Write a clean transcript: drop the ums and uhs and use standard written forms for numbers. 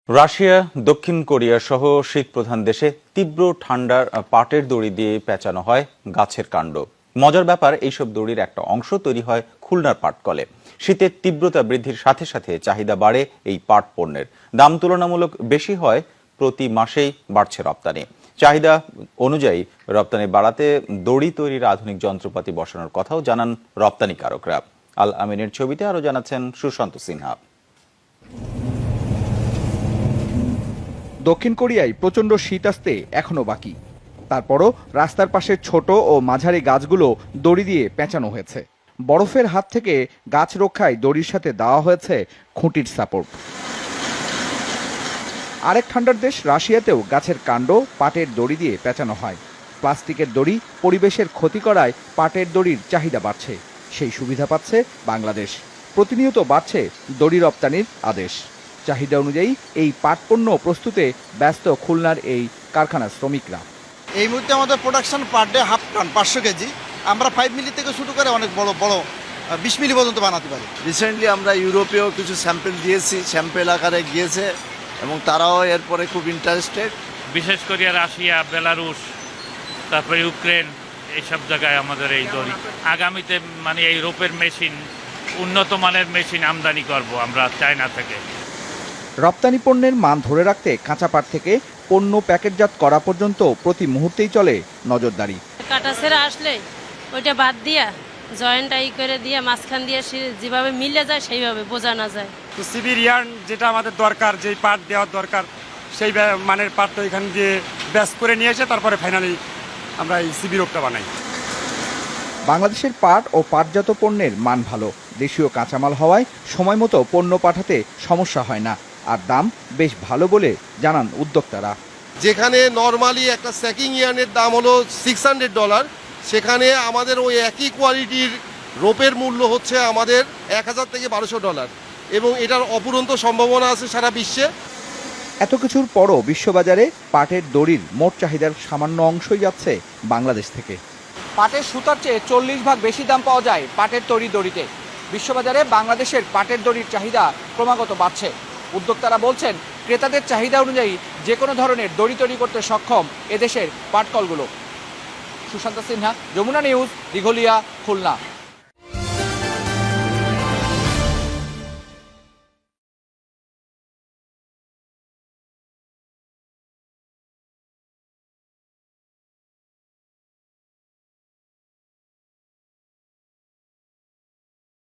Russia, দক্ষিণ Korea সহ শীত প্রধান দেশে তীব্র ঠান্ডার পাটের দড়ি দিয়ে পেঁচানো হয় গাছের কাণ্ড। মজার ব্যাপার, এইসব দড়ির একটা অংশ তৈরি হয় খুলনার পাটকলে। শীতের তীব্রতা বৃদ্ধির সাথে সাথে চাহিদা বাড়ে এই পাট পণ্যের। দাম তুলনামূলক বেশি হয়, প্রতি মাসেই বাড়ছে রপ্তানি। চাহিদা অনুযায়ী রপ্তানি বাড়াতে দড়ি তৈরির আধুনিক যন্ত্রপাতি বসানোর কথাও জানান রপ্তানিকারকরা। আল আমিনের ছবিতে আরো জানাচ্ছেন সুশান্ত সিনহা। দক্ষিণ কোরিয়ায় প্রচণ্ড শীত আসতে এখনো বাকি। তারপরও রাস্তার পাশে ছোট ও মাঝারি গাছগুলো দড়ি দিয়ে পেঁচানো হয়েছে। বরফের হাত থেকে গাছ রক্ষায় দড়ির সাথে দেওয়া হয়েছে খুঁটির সাপোর্ট। আরেক ঠান্ডার দেশ রাশিয়াতেও গাছের কাণ্ড পাটের দড়ি দিয়ে পেঁচানো হয়। প্লাস্টিকের দড়ি পরিবেশের ক্ষতি করায় পাটের দড়ির চাহিদা বাড়ছে। সেই সুবিধা পাচ্ছে বাংলাদেশ। প্রতিনিয়ত বাড়ছে দড়ি রপ্তানির আদেশ। চাহিদা অনুযায়ী এই পাট পণ্য প্রস্তুতে ব্যস্ত খুলনার এই কারখানার শ্রমিকরা। এই মুহূর্তে আমাদের production per day half ton 500 KG. আমরা 5 মিলি থেকে শুরু করে অনেক বড় 20 মিলি পর্যন্ত বানাতে পারি। রিসেন্টলি আমরা ইউরোপেও কিছু স্যাম্পল দিয়েছি, স্যাম্পল আকারে গিয়েছে এবং তারাও এরপরে খুব ইন্টারেস্টেড। বিশেষ করে রাশিয়া, বেলারুশ, তারপরে ইউক্রেন, এইসব জায়গায় আমাদের এই দড়ি। আগামীতে এই ইউরোপের মেশিন, উন্নত মানের মেশিন আমদানি করব আমরা চায়না থেকে। রপ্তানি পণ্যের মান ধরে রাখতে কাঁচা পাট থেকে পণ্য প্যাকেটজাত করা পর্যন্ত প্রতি মুহূর্তেই চলে নজরদারি। কাটা ছেঁড়া আসলে ওইটা বাদ দিয়া জয়েন্ট করে দিয়ে মাঝখান দিয়ে যেভাবে মিলে যায় সেইভাবে বোঝানো যায়। তো সিবির ইয়ার্ন যেটা আমাদের দরকার, যেই পাট দেওয়ার দরকার, সেই মানের পাটটা এখান দিয়ে ব্যাস করে নিয়ে এসে তারপরে ফাইনালি আমরা এই সিবি রোগটা বানাই। বাংলাদেশের পাট ও পাটজাত পণ্যের মান ভালো। দেশীয় কাঁচামাল হওয়ায় সময় মতো পণ্য পাঠাতে সমস্যা হয় না, আর দাম বেশ ভালো বলে জানান উদ্যোক্তারা। যেখানে নরমালি একটা স্যাকিং ইয়ার্নের দাম হলো $600, সেখানে আমাদের ওই একই কোয়ালিটির রোপের মূল্য হচ্ছে আমাদের $1000 থেকে $1200, এবং এটার অপুরন্ত সম্ভাবনা আছে সারা বিশ্বে। এত কিছুর পরও বিশ্ববাজারে পাটের দড়ির মোট চাহিদার সামান্য অংশই যাচ্ছে বাংলাদেশ থেকে। পাটের সুতার চেয়ে 40 ভাগ বেশি দাম পাওয়া যায় পাটের তৈরি দড়িতে। বিশ্ববাজারে বাংলাদেশের পাটের দড়ির চাহিদা ক্রমাগত বাড়ছে। উদ্যোক্তারা বলছেন, ক্রেতাদের চাহিদা অনুযায়ী যে কোনো ধরনের দড়ি তৈরি করতে সক্ষম এদেশের পাটকলগুলো। সুশান্ত সিনহা, যমুনা নিউজ, দিঘলিয়া, খুলনা।